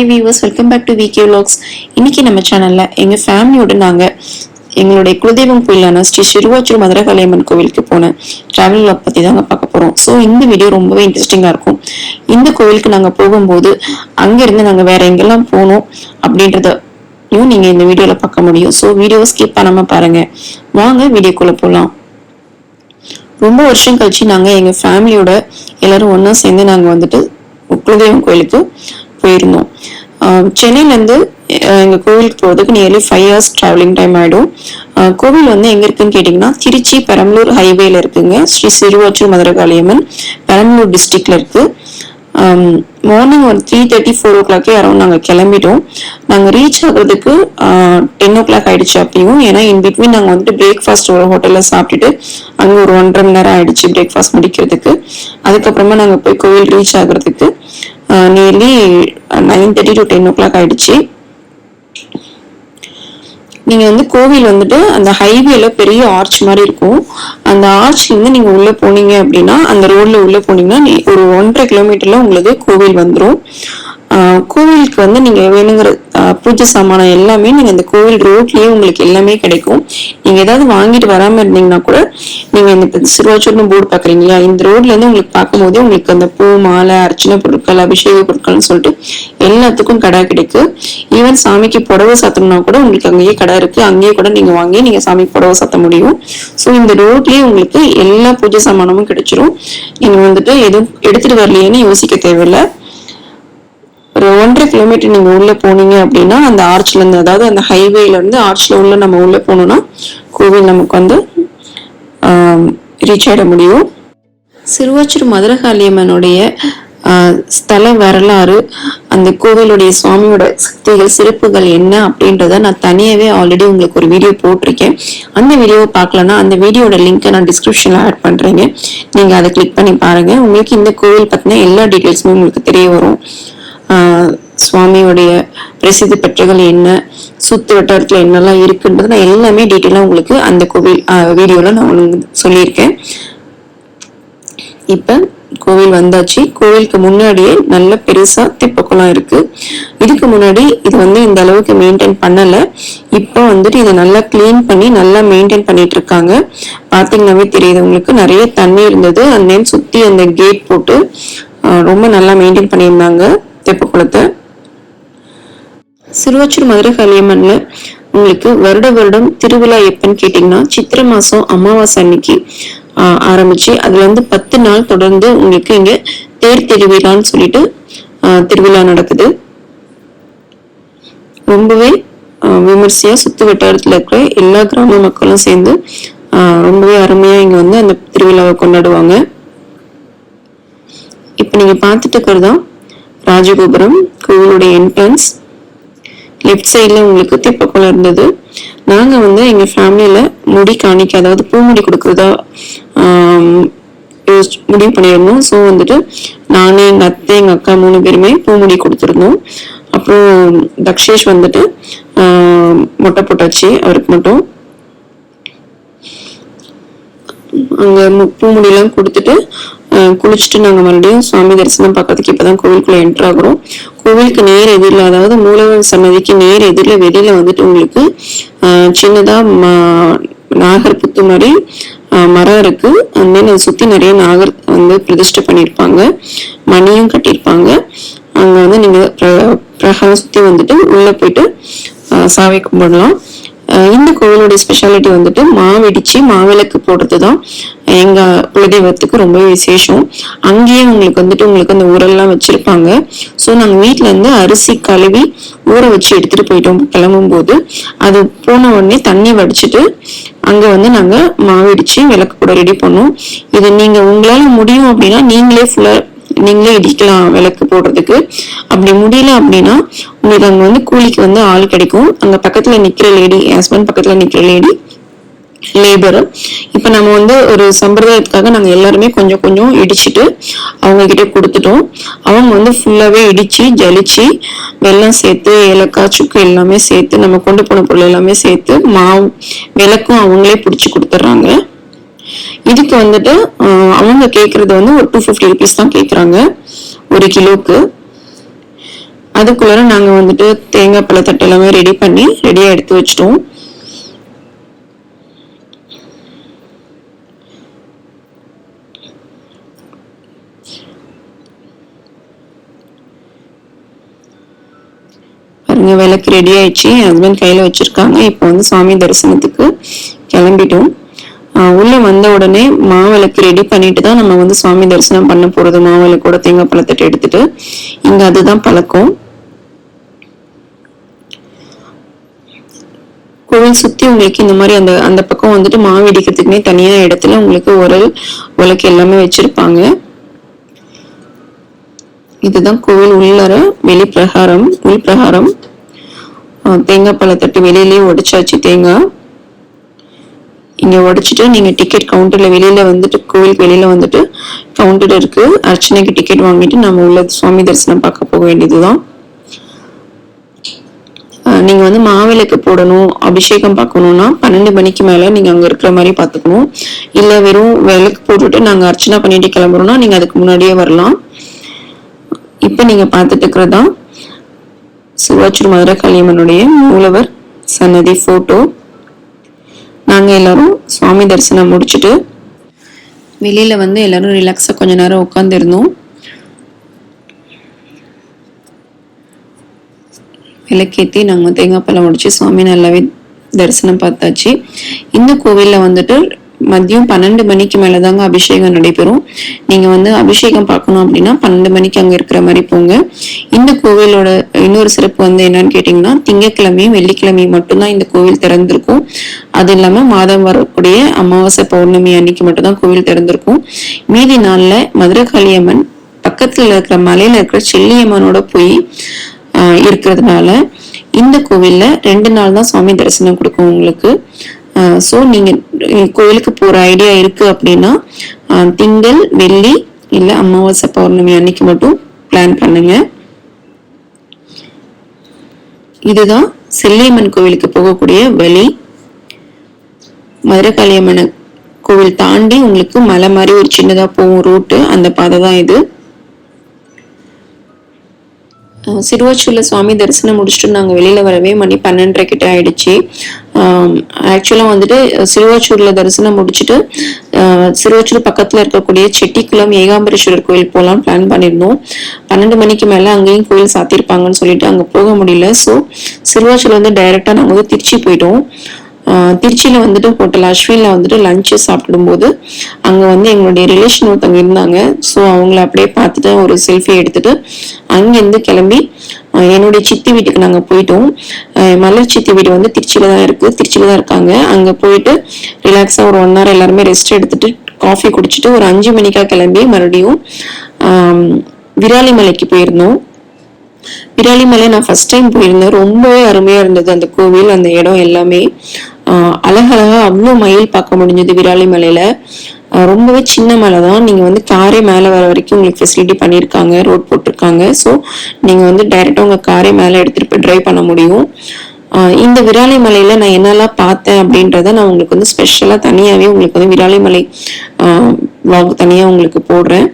Hi viewers, welcome back to VK vlogs. இன்னைக்கு நம்ம சேனல்ல எங்க ஃபேமிலியோட நாங்க எங்களுடைய குலதெய்வம் கோயிலான ஸ்ரீ சிறுவாச்சூர் மதுரகாளியம்மன் கோவிலுக்கு போன டிராவல் விலாக் பத்தி தாங்க பார்க்க போறோம். ஸோ இந்த வீடியோ ரொம்பவே இன்ட்ரெஸ்டிங்கா இருக்கும். இந்த கோவிலுக்கு நாங்க போகும்போது அங்க இருந்து நாங்க வேற எங்கெல்லாம் போனோம் அப்படின்றதையும் நீங்க இந்த வீடியோல பார்க்க முடியும். ஸோ வீடியோவை ஸ்கிப் பண்ணாம பாருங்க. வாங்க வீடியோக்குள்ள போலாம். ரொம்ப வருஷம் கழிச்சு நாங்க எங்க ஃபேமிலியோட எல்லாரும் ஒன்னா சேர்ந்து நாங்க வந்துட்டு குலதெய்வம் கோயிலுக்கு போயிருந்தோம். சென்னையில இருந்து எங்க கோவிலுக்கு போறதுக்கு நியர்லி 5 hours டிராவலிங் டைம் ஆயிடும். கோவில் வந்து எங்க இருக்குன்னு கேட்டீங்கன்னா திருச்சி பெரம்பலூர் ஹைவேல இருக்குங்க. ஸ்ரீ சிறுவாச்சூர் மதுரகாளியம்மன் பெரம்பலூர் டிஸ்ட்ரிக்ட்ல இருக்கு. மார்னிங் ஒரு 3:30 4 o'clock அரௌண்ட் நாங்கள் கிளம்பிட்டோம். நாங்கள் ரீச் ஆகுறதுக்கு 10 o'clock ஆயிடுச்சு அப்பயும். ஏன்னா இன் பிட்வீன் நாங்கள் வந்துட்டு பிரேக்ஃபாஸ்ட் ஒரு ஹோட்டலில் சாப்பிட்டுட்டு அங்கே ஒரு 1.5 மணி நேரம் ஆயிடுச்சு பிரேக்ஃபாஸ்ட் முடிக்கிறதுக்கு. அதுக்கப்புறமா நாங்கள் போய் கோவில் ரீச் ஆகுறதுக்கு நியர்லி 9:30 to 10 o'clock ஆயிடுச்சு. நீங்க வந்து கோவில் வந்துட்டு அந்த ஹைவேல பெரிய ஆர்ச் மாதிரி இருக்கும். அந்த ஆர்ச்ல இருந்து நீங்க உள்ள போனீங்க அப்படின்னா அந்த ரோட்ல உள்ள போனீங்கன்னா ஒரு 1.5 kilometerல உங்களுக்கு கோவில் வந்துடும். கோவிலுக்கு வந்து நீங்க வேணுங்கிற பூஜை சாமானம் எல்லாமே நீங்க இந்த கோவில் ரோட்லயே உங்களுக்கு எல்லாமே கிடைக்கும். நீங்க ஏதாவது வாங்கிட்டு வராம இருந்தீங்கன்னா கூட நீங்க இந்த சிறுவாச்சூர்னு போர்டு பாக்குறீங்க இல்லையா, இந்த ரோட்ல இருந்து உங்களுக்கு பார்க்கும் போதே உங்களுக்கு அந்த பூ மாலை அர்ச்சனை பொருட்கள் அபிஷேக பொருட்கள்னு சொல்லிட்டு எல்லாத்துக்கும் கடை கிடைக்கு. ஈவன் சாமிக்கு புடவை சாத்தணும்னா கூட உங்களுக்கு அங்கேயே கடை இருக்கு. அங்கேயே கூட நீங்க வாங்கி நீங்க சாமிக்கு புடவை சாத்த முடியும். ஸோ இந்த ரோட்லயே உங்களுக்கு எல்லா பூஜை சாமானமும் கிடைச்சிரும். நீங்க வந்துட்டு எதுவும் எடுத்துட்டு வரலையேன்னு யோசிக்க தேவையில்லை. ஒரு 1.5 kilometer நீங்க உள்ள போனீங்க அப்படின்னா அந்த ஆர்ச்ல இருந்து, அதாவது அந்த ஹைவேல இருந்து ஆர்ச்ல உள்ள நம்ம உள்ள போனோம்னா கோவில் நமக்கு வந்து ரீச் ஆயிட முடியும். சிறுவாச்சூர் மதுரகாளியம்மனுடைய ஸ்தல வரலாறு, அந்த கோவிலுடைய சுவாமியோட சக்திகள் சிறப்புகள் என்ன அப்படின்றத நான் தனியாவே ஆல்ரெடி உங்களுக்கு ஒரு வீடியோ போட்டிருக்கேன். அந்த வீடியோவை பார்க்கலன்னா அந்த வீடியோட லிங்கை நான் டிஸ்கிரிப்ஷன்ல ஆட் பண்றேங்க. நீங்க அதை கிளிக் பண்ணி பாருங்க. உங்களுக்கு இந்த கோவில் பத்தின எல்லா டீட்டெயில்ஸுமே உங்களுக்கு தெரிய வரும். சுவாமியோடைய பிரசித்தி பெற்றகள் என்ன, சுத்து வட்டாரத்துல என்னெல்லாம் இருக்குன்றது நான் எல்லாமே டீட்டெயிலா உங்களுக்கு அந்த கோவில் வீடியோல நான் உங்களுக்கு சொல்லியிருக்கேன். இப்ப கோவில் வந்தாச்சு. கோவிலுக்கு முன்னாடியே நல்ல பெருசா தெப்பக்குளம் இருக்கு. இதுக்கு முன்னாடி இது வந்து இந்த அளவுக்கு மெயின்டைன் பண்ணல. இப்ப வந்துட்டு இதை நல்லா கிளீன் பண்ணி நல்லா மெயின்டைன் பண்ணிட்டு இருக்காங்க. பாத்தீங்கன்னாவே தெரியுது உங்களுக்கு நிறைய தண்ணி இருந்தது. அந்த சுத்தி அந்த கேட் போட்டு ரொம்ப நல்லா மெயின்டைன் பண்ணியிருந்தாங்க தெப்பக்குளத்தை. சிறுவாச்சூர் மதுரகாளியம்மன்ல உங்களுக்கு வருடம் திருவிழா எப்பன்னு கேட்டீங்கன்னா சித்திரை மாசம் அமாவாசை அன்னைக்கு ஆரம்பிச்சு அதுல வந்து 10 நாள் தொடர்ந்து உங்களுக்கு இங்க தேர் திருவிழான்னு சொல்லிட்டு திருவிழா நடக்குது. ரொம்பவே விமர்சையா சுத்து வட்டாரத்துல இருக்கிற எல்லா கிராம மக்களும் சேர்ந்து ரொம்பவே அருமையா இங்க வந்து அந்த திருவிழாவை கொண்டாடுவாங்க. இப்ப நீங்க பார்த்துட்டு இருக்கிறதுதான் ராஜகோபுரம், கோவிலுடைய என்ட்ரன்ஸ். லெஃப்ட் சைட்ல உங்களுக்கு தெப்பக்குளம் இருந்தது. நாங்க வந்து எங்க ஃபேமிலியில முடி காணிக்க, அதாவது பூமுடி கொடுக்கறதா முடிவு பண்ணியிருந்தோம். ஸோ வந்துட்டு நானு, எங்க அத்தை, எங்க அக்கா 3 பேருமே பூமுடி கொடுத்துருந்தோம். அப்புறம் தக்ஷேஷ் வந்துட்டு மொட்டை போட்டாச்சு அவருக்கு மட்டும். அங்க பூமுடியெல்லாம் கொடுத்துட்டு குளிச்சுட்டு நாங்க மறுபடியும் சுவாமி தரிசனம் பார்க்கறதுக்கு இப்பதான் கோவிலுக்குள்ள என்டர் ஆகுறோம். கோவிலுக்கு நேர் எதிரில், அதாவது மூலவர் சன்னதிக்கு நேர் எதிரில் வெளியில வந்துட்டு உங்களுக்கு சின்னதா நாகர் புத்து மாதிரி மரம் இருக்கு. அதை சுத்தி நிறைய நாகர் வந்து பிரதிஷ்டை பண்ணிருப்பாங்க, மணியும் கட்டியிருப்பாங்க. அங்க வந்து நீங்க பிரகாரம் சுத்தி வந்துட்டு உள்ள போயிட்டு சாமி கும்பிடலாம். இந்த கோவிலுடைய ஸ்பெஷாலிட்டி வந்துட்டு மாவிடிச்சு மாவிளக்கு போடுறதுதான் எங்க குலதெய்வத்துக்கு ரொம்ப விசேஷம். அங்கேயே உங்களுக்கு அந்த ஊரெல்லாம் வச்சிருப்பாங்க. ஸோ நாங்க வீட்டுல இருந்து அரிசி கழுவி ஊற வச்சு எடுத்துட்டு போயிட்டோம். கிளம்பும் போது அது போன உடனே தண்ணி வடிச்சிட்டு அங்க வந்து நாங்க மாவிடிச்சு விளக்கு கூட ரெடி பண்ணோம். இது நீங்க உங்களால முடியும் அப்படின்னா நீங்களே இடிக்கலாம் விளக்கு போடுறதுக்கு. அப்படி முடியல அப்படின்னா உங்களுக்கு அங்க வந்து கூலிக்கு வந்து ஆள் கிடைக்கும். அங்க பக்கத்துல நிக்கிற லேடி, ஹஸ்பண்ட் பக்கத்துல நிக்கிற லேடி லேபர். இப்ப நம்ம வந்து ஒரு சம்பிரதாயத்துக்காக நாங்க எல்லாருமே கொஞ்சம் கொஞ்சம் இடிச்சுட்டு அவங்க கிட்ட கொடுத்துட்டோம். அவங்க வந்து ஃபுல்லாவே இடிச்சு ஜலிச்சு வெல்லம் சேர்த்து ஏலக்காய் சுக்கு எல்லாமே சேர்த்து நம்ம கொண்டு போன பொருள் எல்லாமே சேர்த்து மாவு விளக்கும் அவங்களே பிடிச்சு கொடுத்துட்றாங்க. இதுக்கு வந்துட்டு அவங்க கேக்குறது வந்து ஒரு 250 rupees தான் கேக்குறாங்க 1 கிலோக்கு. அதுக்குள்ளார நாங்க வந்துட்டு தேங்காய் பழத்தட்டு எல்லாமே ரெடியா எடுத்து வச்சிட்டோம். பாருங்க, விளக்கு ரெடி ஆயிடுச்சு. என் ஹஸ்பண்ட் கையில வச்சிருக்காங்க. இப்போ வந்து சாமி தரிசனத்துக்கு கிளம்பிட்டோம். உள்ள வந்த உடனே மாவிளக்கு ரெடி பண்ணிட்டு தான் நம்ம வந்து சுவாமி தரிசனம் பண்ண போறது. மாவிளக்கோட தேங்காய் பழத்தட்டு எடுத்துட்டு, இங்க அதுதான் பழக்கம். கோவில் சுத்தி உங்களுக்கு இந்த மாதிரி அந்த அந்த பக்கம் வந்துட்டு மாவு இடிக்கிறதுக்குமே தனியா இடத்துல உங்களுக்கு உரல் உலக்கு எல்லாமே வச்சிருப்பாங்க. இதுதான் கோவில் உள்ளார வெளிப்பிரகாரம், உள்பிரகாரம். தேங்காய் பழத்தட்டு வெளியிலேயே உடைச்சாச்சு. தேங்காய் இங்க உடைச்சிட்டு நீங்க டிக்கெட் கவுண்டர்ல வெளியில வந்துட்டு, கோவிலுக்கு வெளியில வந்துட்டு கவுண்டர் இருக்கு, அர்ச்சனைக்கு டிக்கெட் வாங்கிட்டு நம்ம உள்ள சுவாமி தரிசனம் பார்க்க போக வேண்டியதுதான். நீங்க வந்து மாவிளக்கு போடணும், அபிஷேகம் பார்க்கணும்னா 12 மணிக்கு மேல நீங்க அங்க இருக்கிற மாதிரி பாத்துக்கணும். இல்ல வெறும் விளக்கு போட்டுட்டு நாங்க அர்ச்சனை பண்ணிட்டு கிளம்புறோம்னா நீங்க அதுக்கு முன்னாடியே வரலாம். இப்ப நீங்க பார்த்துட்டு இருக்கிறதா சிறுவாச்சூர் மதுரகாளியம்மனுடைய மூலவர் சன்னதி போட்டோ. நாங்க எல்லாரும் சுவாமி தரிசனம் முடிச்சுட்டு வெளியில வந்து எல்லாரும் ரிலாக்ஸா கொஞ்ச நேரம் உட்கார்ந்து இருந்தோம். விளக்கேற்றி நாங்கள் தேங்காய் பழம் முடிச்சு சுவாமி நல்லாவே தரிசனம் பார்த்தாச்சு. இந்த கோவில்ல வந்துட்டு மதியம் 12 மணிக்கு மேலதாங்க அபிஷேகம் நடைபெறும். நீங்க வந்து அபிஷேகம் பார்க்கணும் அப்படின்னா 12 மணிக்கு அங்க இருக்கிற மாதிரி போங்க. இந்த கோவிலோட இன்னொரு சிறப்பு வந்து என்னன்னு கேட்டீங்கன்னா, திங்கட்கிழமையும் வெள்ளிக்கிழமையும் மட்டும்தான் இந்த கோவில் திறந்திருக்கும். அது இல்லாம மாதம் வரக்கூடிய அமாவாசை பௌர்ணமி அன்னைக்கு மட்டும்தான் கோவில் திறந்திருக்கும். மீதி நாள்ல மதுரகாளியம்மன் பக்கத்துல இருக்கிற மலையில இருக்கிற செல்லியம்மனோட போய் இருக்கிறதுனால இந்த கோவில்ல 2 நாள் தான் சுவாமி தரிசனம் கொடுக்கும் உங்களுக்கு. ஸோ நீங்க கோவிலுக்கு போற ஐடியா இருக்கு அப்படின்னா திங்கள் வெள்ளி இல்ல அமாவாசை பௌர்ணமி அன்னைக்கு மட்டும் பிளான் பண்ணுங்க. இதுதான் செல்லியம்மன் கோவிலுக்கு போகக்கூடிய வழி. மதுரகாளியம்மன் கோவில் தாண்டி உங்களுக்கு மலை மாதிரி ஒரு சின்னதா போகும் ரூட்டு, அந்த பாதை தான் இது. சிறுவாச்சூர்ல சுவாமி தரிசனம் முடிச்சுட்டு நாங்க வெளியில வரவே மணி 12:30 கிட்ட ஆயிடுச்சு. ஆக்சுவலா வந்துட்டு சிறுவாச்சூர்ல தரிசனம் முடிச்சுட்டு சிறுவாச்சூர் பக்கத்துல இருக்கக்கூடிய செட்டிக்குளம் ஏகாம்பரேஸ்வரர் கோயில் போலாம் பிளான் பண்ணிருந்தோம். 12 மணிக்கு மேல அங்கேயும் கோயில் சாத்திருப்பாங்கன்னு சொல்லிட்டு அங்க போக முடியல. ஸோ சிறுவாச்சூர்ல வந்து டைரக்டா நாங்க வந்து திருச்சி போயிட்டோம். திருச்சியில வந்துட்டு ஹோட்டல் அஸ்வின்ல வந்துட்டு லஞ்ச் சாப்பிடும் போது அங்க வந்து எங்களுடைய ரிலேஷன் ஒருத்தவங்க இருந்தாங்க. ஸோ அவங்கள அப்படியே பார்த்துட்டு ஒரு செல்ஃபி எடுத்துட்டு அங்கிருந்து கிளம்பி என்னுடைய சித்தி வீட்டுக்கு நாங்க போயிட்டோம். மலர் சித்தி வீடு வந்து திருச்சியில தான் இருக்காங்க. அங்க போயிட்டு ரிலாக்ஸா ஒரு 1 hour எல்லாருமே ரெஸ்ட் எடுத்துட்டு காஃபி குடிச்சிட்டு ஒரு 5 மணிக்கா கிளம்பி மறுபடியும் விராலிமலைக்கு போயிருந்தோம். விராலிமலை நான் ஃபர்ஸ்ட் டைம் போயிருந்தேன். ரொம்பவே அருமையா இருந்தது அந்த கோவில், அந்த இடம் எல்லாமே. அழகழகா அவ்வளோ மயில் பார்க்க முடிஞ்சது விராலிமலையில. ரொம்பவே சின்ன மலை தான். நீங்க வந்து காரே மேல வர வரைக்கும் உங்களுக்கு ஃபெசிலிட்டி பண்ணியிருக்காங்க, ரோட் போட்டிருக்காங்க. ஸோ நீங்க வந்து டைரக்டா உங்க காரே மேல எடுத்துட்டு போய் டிரைவ் பண்ண முடியும். இந்த விராலிமலையில நான் என்னெல்லாம் பார்த்தேன் அப்படின்றத நான் உங்களுக்கு வந்து ஸ்பெஷலா தனியாவே உங்களுக்கு வந்து விராலிமலை வாக் தனியா உங்களுக்கு போடுறேன்.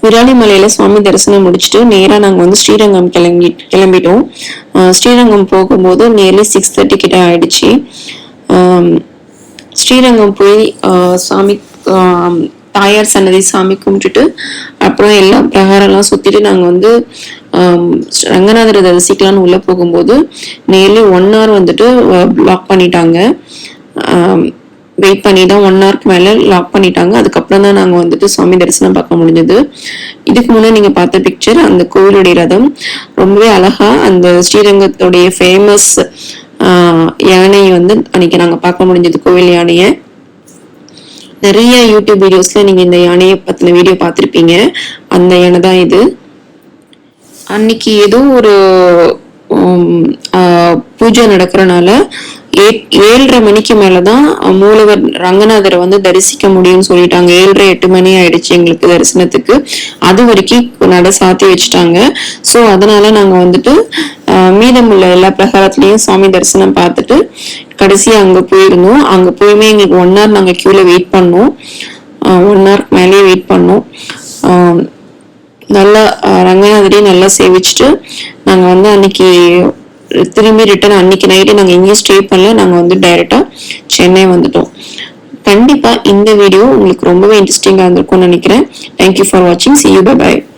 விராலிமலையில சுவாமி தரிசனம் முடிச்சுட்டு நேரா நாங்க வந்து ஸ்ரீரங்கம் கிளம்பிட்டோம். ஸ்ரீரங்கம் போகும்போது நியர்லி 6:30 கிட்ட ஆயிடுச்சு. ஸ்ரீரங்கம் போய் சாமி தாயார் சன்னதி சாமி கும்பிட்டுட்டு அப்புறம் எல்லா பிரகாரம்லாம் சுத்திட்டு நாங்க வந்து ரங்கநாதரை தரிசிக்கலான்னு உள்ள போகும்போது நியர்லி 1 hour வந்துட்டு லாக் பண்ணிட்டாங்க. வெயிட் பண்ணி தான் 1 hourக்கு மேல லாக் பண்ணிட்டாங்க. அதுக்கப்புறம் தான் நாங்க வந்துட்டு சுவாமி தரிசனம் பார்க்க முடிஞ்சது. இதுக்கு முன்னாடி நீங்க பார்த்த பிக்சர் அந்த கோவிலுடைய ரதம் ரொம்பவே அழகா அந்த ஸ்ரீரங்கத்துடைய ஃபேமஸ் யானை வந்து அன்னைக்கு நாங்க பார்க்க முடிஞ்சது. கோவில் யானைய நிறைய யூடியூப் வீடியோஸ்ல நீங்க இந்த யானையை பத்தின வீடியோ பார்த்திருப்பீங்க. அந்த யானை தான் இது. அன்னைக்கு ஏதோ ஒரு பூஜை நடக்கிறனால 7:30 மணிக்கு மேலதான் மூலவர் ரங்கநாதரை வந்து தரிசிக்க முடியும்னு சொல்லிட்டாங்க. 7:30 8 மணி ஆயிடுச்சு எங்களுக்கு தரிசனத்துக்கு. அது வரைக்கும் நட சாத்தி வச்சுட்டாங்க. ஸோ அதனால நாங்க வந்துட்டு மீதமுள்ள எல்லா பிரகாரத்திலையும் சுவாமி தரிசனம் பார்த்துட்டு கடைசியா அங்க போயிருந்தோம். அங்க போயுமே எங்களுக்கு 1 hour நாங்க கியூல வெயிட் பண்ணோம். 1 hour மேலேயே வெயிட் பண்ணோம். நல்லா ரங்கநாதரையும் நல்லா சேவிச்சுட்டு நாங்கள் வந்து அன்னைக்கு திரும்பி ரிட்டர்ன் அன்னைக்கு நைட்டு நாங்கள் எங்கேயும் ஸ்டே பண்ணல. நாங்கள் வந்து டைரெக்டாக சென்னை வந்துட்டோம். கண்டிப்பா இந்த வீடியோ உங்களுக்கு ரொம்பவே இன்ட்ரெஸ்டிங்காக இருந்திருக்கும்னு நினைக்கிறேன். தேங்க்யூ ஃபார் வாட்சிங். See you. Bye bye.